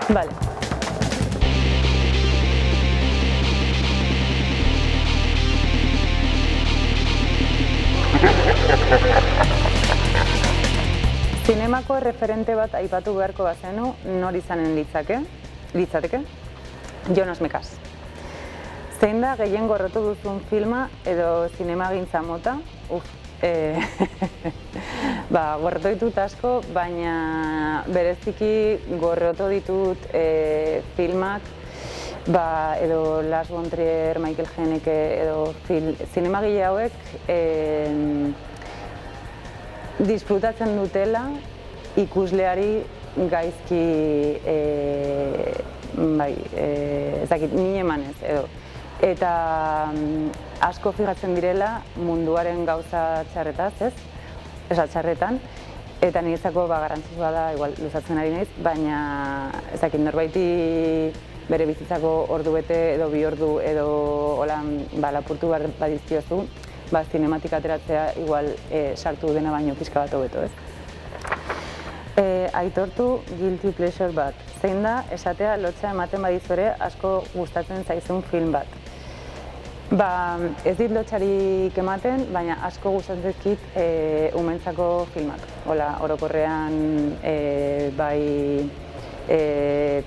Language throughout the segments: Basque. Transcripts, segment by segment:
Vale. Zinemako erreferente bat aipatu beharko bazenu, nor izanen litzateke? Jonas Mekas. Zein da gehien gorrotu duzun filma edo zinemagintza mota? Gorrotu ditut asko, baina bereziki gorrotu ditut filmak edo Lars von Trier, Michael Haneke edo zinemagile hauek disfrutatzen dutela ikusleari gaizki min emanez edo. Eta asko fijatzen direla munduaren gauza txarretaz, txarretan, eta niretzako garrantzitsua da, igual luzatzen ari naiz, baina norbaiti bere bizitzako ordu bete edo bi ordu edo lapurtu behar badizkiozu, zinematik ateratzea igual sartu dena baino pixka bat hobeto, ez? Aitortu guilty pleasure bat. Zein da, esatea lotxa ematen badizu ere asko gustatzen zaizun film bat. Ez dit lotxarik ematen, baina asko gustatzen zaizkit umentzako filmak. Orokorrean bai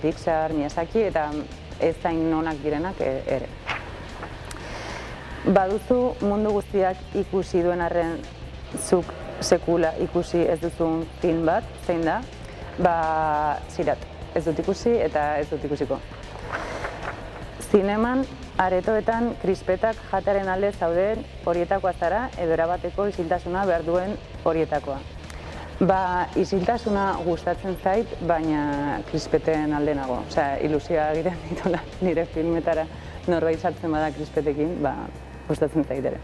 Pixar, Miyazaki eta ez zain onak direnak ere. Baduzu mundu guztiak ikusi duen arren zuk sekula ikusi ez duzun film bat, zein da? Sirat, ez dut ikusi eta ez dut ikusiko. Zineman, aretoetan, krispetak jatearen alde zauden horietakoa zara edo erabateko isiltasuna behar duen horietakoa. Isiltasuna gustatzen zait, baina krispeten alde nago. Ilusioa egiten ditola nire filmetara norbait sartzen bada krispetekin, gustatzen zait ere.